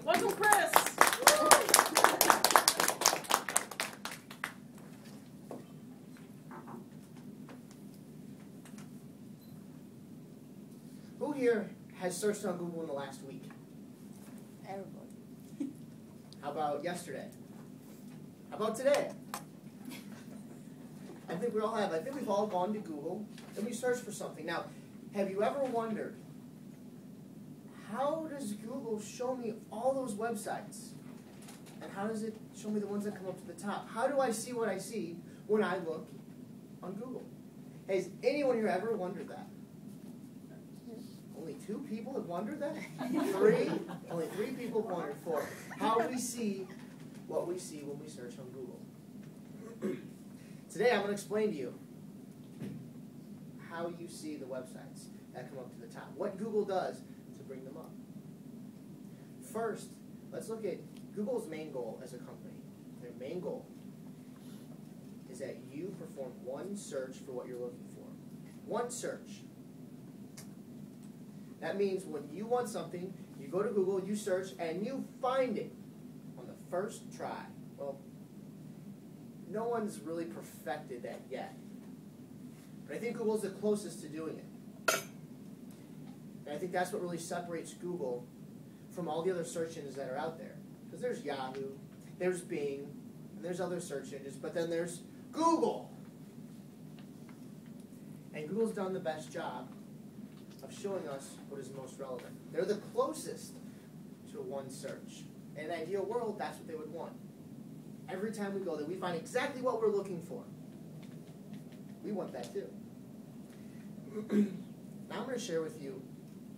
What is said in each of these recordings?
Welcome, Chris. Who here has searched on Google in the last week? Everybody. How about yesterday? How about today? I think we all have. I think we've all gone to Google and we searched for something. Now, have you ever wondered, how does Google show me all those websites? And how does it show me the ones that come up to the top? How do I see what I see when I look on Google? Has anyone here ever wondered that? Only 2 people have wondered that? 3? Only 3 people have wondered for how we see what we see when we search on Google. Today I'm going to explain to you how you see the websites that come up to the top. What Google does to bring them up. First, let's look at Google's main goal as a company. Their main goal is that you perform one search for what you're looking for. One search. That means when you want something, you go to Google, you search, and you find it on the first try. Well, no one's really perfected that yet. But I think Google's the closest to doing it. And I think that's what really separates Google from all the other search engines that are out there. Because there's Yahoo, there's Bing, and there's other search engines, but then there's Google. And Google's done the best job of showing us what is most relevant. They're the closest to one search. In an ideal world, that's what they would want. Every time we go there, we find exactly what we're looking for. We want that too. Now I'm going to share with you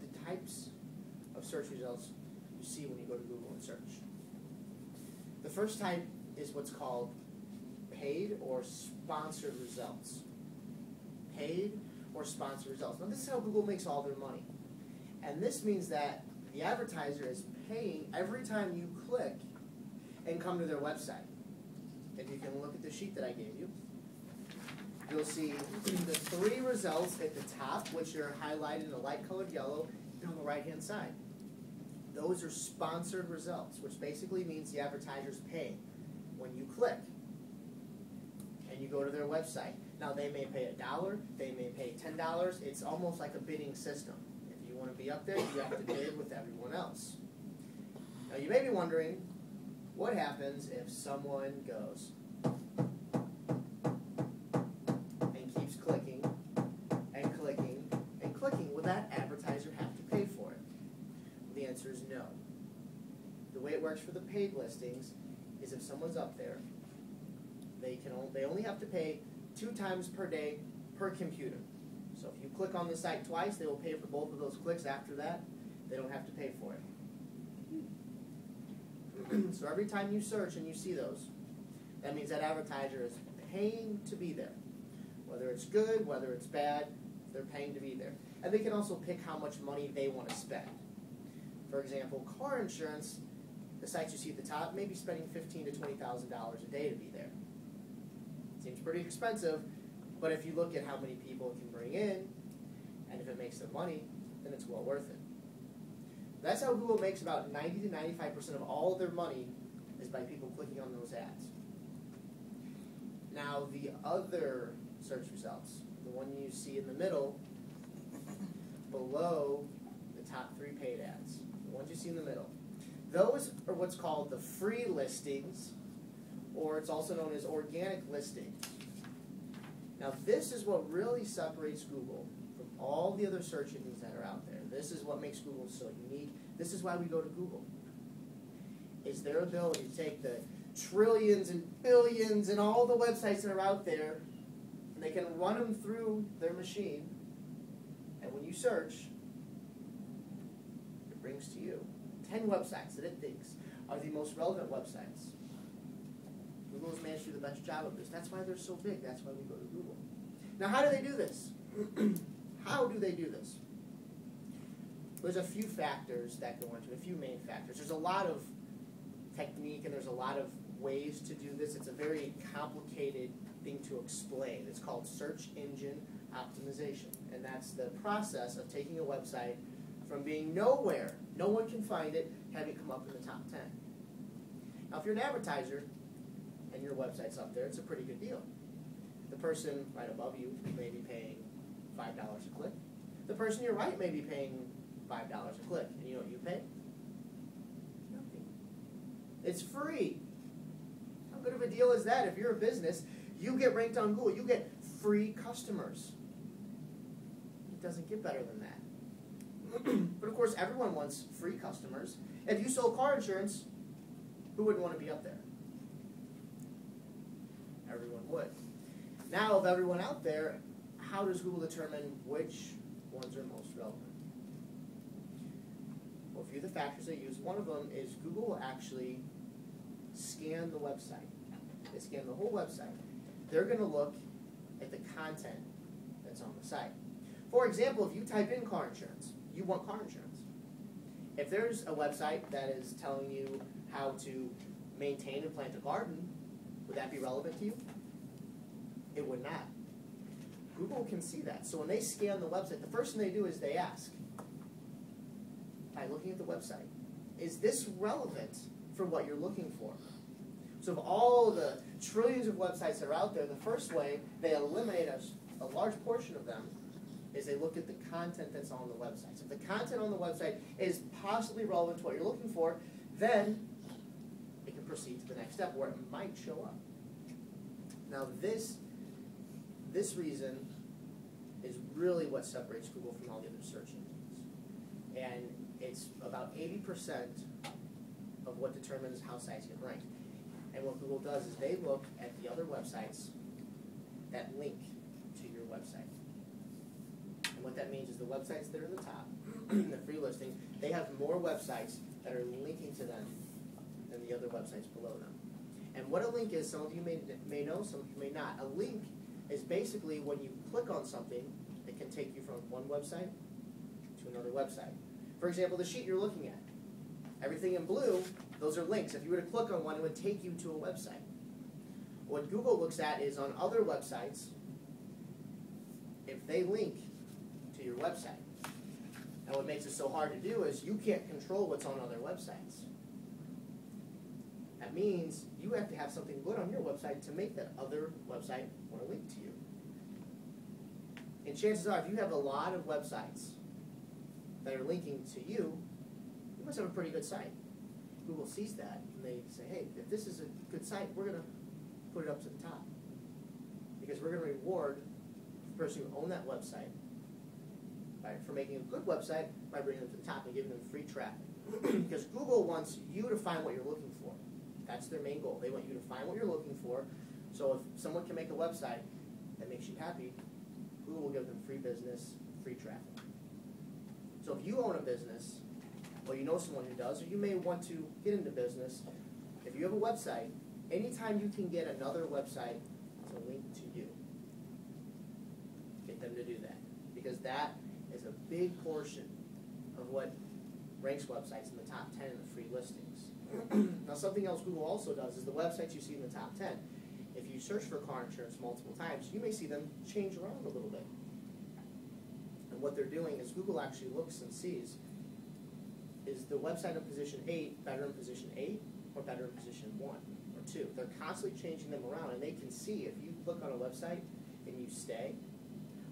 the types of search results you see when you go to Google and search. The first type is what's called paid or sponsored results. Paid or sponsored results. Now this is how Google makes all their money. And this means that the advertiser is paying every time you click and come to their website. If you can look at the sheet that I gave you, you'll see the 3 results at the top, which are highlighted in a light-colored yellow, and on the right-hand side. Those are sponsored results, which basically means the advertiser's paying when you click and you go to their website. Now, they may pay $1, they may pay $10. It's almost like a bidding system. If you want to be up there, you have to bid with everyone else. Now, you may be wondering, what happens if someone goes and keeps clicking and clicking and clicking? Will that advertiser have to pay for it? Well, the answer is no. The way it works for the paid listings is if someone's up there, they only have to pay 2 times per day per computer. So if you click on the site twice, they will pay for both of those clicks. After that, they don't have to pay for it. So every time you search and you see those, that means that advertiser is paying to be there. Whether it's good, whether it's bad, they're paying to be there. And they can also pick how much money they want to spend. For example, car insurance, the sites you see at the top may be spending $15,000 to $20,000 a day to be there. Seems pretty expensive, but if you look at how many people it can bring in, and if it makes them money, then it's well worth it. That's how Google makes about 90 to 95% of all of their money is by people clicking on those ads. Now, the other search results, the one you see in the middle, below the top 3 paid ads, the ones you see in the middle, those are what's called the free listings, or it's also known as organic listings. Now, this is what really separates Google from all the other search engines that are out there. This is what makes Google so unique. This is why we go to Google. It's their ability to take the trillions and billions and all the websites that are out there, and they can run them through their machine, and when you search, it brings to you 10 websites that it thinks are the most relevant websites. Google has managed to do the best job of this. That's why they're so big. That's why we go to Google. Now, how do they do this? How do they do this? There's a few factors that go into it, a few main factors. There's a lot of technique and there's a lot of ways to do this. It's a very complicated thing to explain. It's called search engine optimization. And that's the process of taking a website, from being nowhere, no one can find it, having come up in the top 10. Now, if you're an advertiser and your website's up there, it's a pretty good deal. The person right above you may be paying $5 a click. The person to your right may be paying $5 a click. And you know what you pay? Nothing. It's free. How good of a deal is that? If you're a business, you get ranked on Google. You get free customers. It doesn't get better than that. But of course, everyone wants free customers. If you sold car insurance, who wouldn't want to be up there? Everyone would. Now, of everyone out there, how does Google determine which ones are most relevant? Well, a few of the factors they use, one of them is Google will actually scan the website. They scan the whole website. They're going to look at the content that's on the site. For example, if you type in car insurance, you want car insurance. If there's a website that is telling you how to maintain and plant a garden, would that be relevant to you? It would not. Google can see that. So when they scan the website, the first thing they do is they ask, by looking at the website, is this relevant for what you're looking for? So of all the trillions of websites that are out there, the first way they eliminate a large portion of them is they look at the content that's on the website. So if the content on the website is possibly relevant to what you're looking for, then it can proceed to the next step where it might show up. Now this reason is really what separates Google from all the other search engines. And it's about 80% of what determines how sites get ranked. And what Google does is they look at the other websites that link to your website. And what that means is the websites that are in the top, the free listing, they have more websites that are linking to them than the other websites below them. And what a link is, some of you may know, some of you may not. A link is basically when you click on something, it can take you from one website to another website. For example, the sheet you're looking at. Everything in blue, those are links. If you were to click on one, it would take you to a website. What Google looks at is on other websites, if they link to your website. And what makes it so hard to do is you can't control what's on other websites. That means you have to have something good on your website to make that other website want to link to you. And chances are, if you have a lot of websites that are linking to you, you must have a pretty good site. Google sees that, and they say, hey, if this is a good site, we're going to put it up to the top. Because we're going to reward the person who owned that website for making a good website by bringing them to the top and giving them free traffic. Because Google wants you to find what you're looking for. That's their main goal. They want you to find what you're looking for. So if someone can make a website that makes you happy, Google will give them free business, free traffic. So if you own a business, or you know someone who does, or you may want to get into business, if you have a website, anytime you can get another website to link to you, get them to do that. Because that is a big portion of what ranks websites in the top 10 in the free listings. Now, something else Google also does is the websites you see in the top 10. If you search for car insurance multiple times, you may see them change around a little bit. And what they're doing is Google actually looks and sees, is the website in position 8 better in position 8 or better in position 1 or 2? They're constantly changing them around, and they can see if you click on a website and you stay,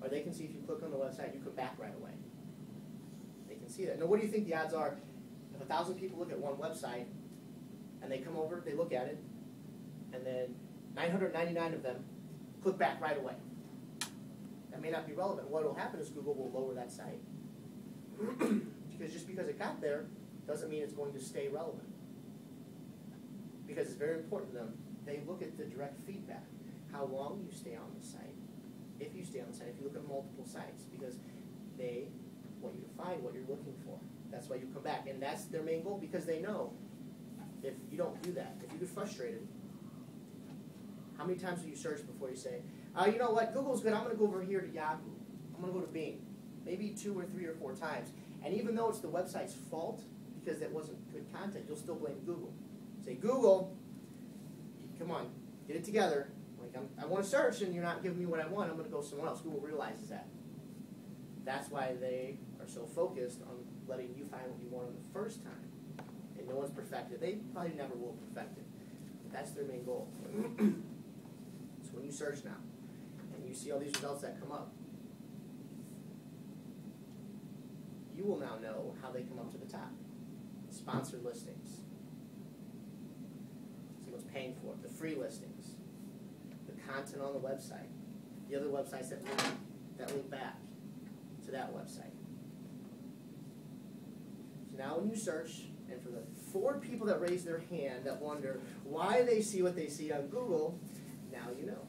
or they can see if you click on the website, you come back right away. They can see that. Now, what do you think the odds are if 1,000 people look at one website and they come over, they look at it, and then 999 of them click back right away? That may not be relevant. What will happen is Google will lower that site. Because just because it got there doesn't mean it's going to stay relevant. Because it's very important to them. They look at the direct feedback, how long you stay on the site, if you stay on the site, if you look at multiple sites, because they want you to find what you're looking for. That's why you come back. And that's their main goal, because they know if you don't do that, if you get frustrated, how many times will you search before you say, you know what, Google's good, I'm going to go over here to Yahoo. I'm going to go to Bing. Maybe 2 or 3 or 4 times. And even though it's the website's fault, because it wasn't good content, you'll still blame Google. Say, Google, come on, get it together. Like, I want to search, and you're not giving me what I want. I'm going to go somewhere else. Google realizes that. That's why they are so focused on letting you find what you wanted the first time. And no one's perfected. They probably never will perfect it. But that's their main goal. So when you search now, and you see all these results that come up, you will now know how they come up to the top. Sponsored listings. See what's paying for it. The free listings. The content on the website. The other websites that link back to that website. So now when you search, and for the 4 people that raise their hand that wonder why they see what they see on Google, now you know.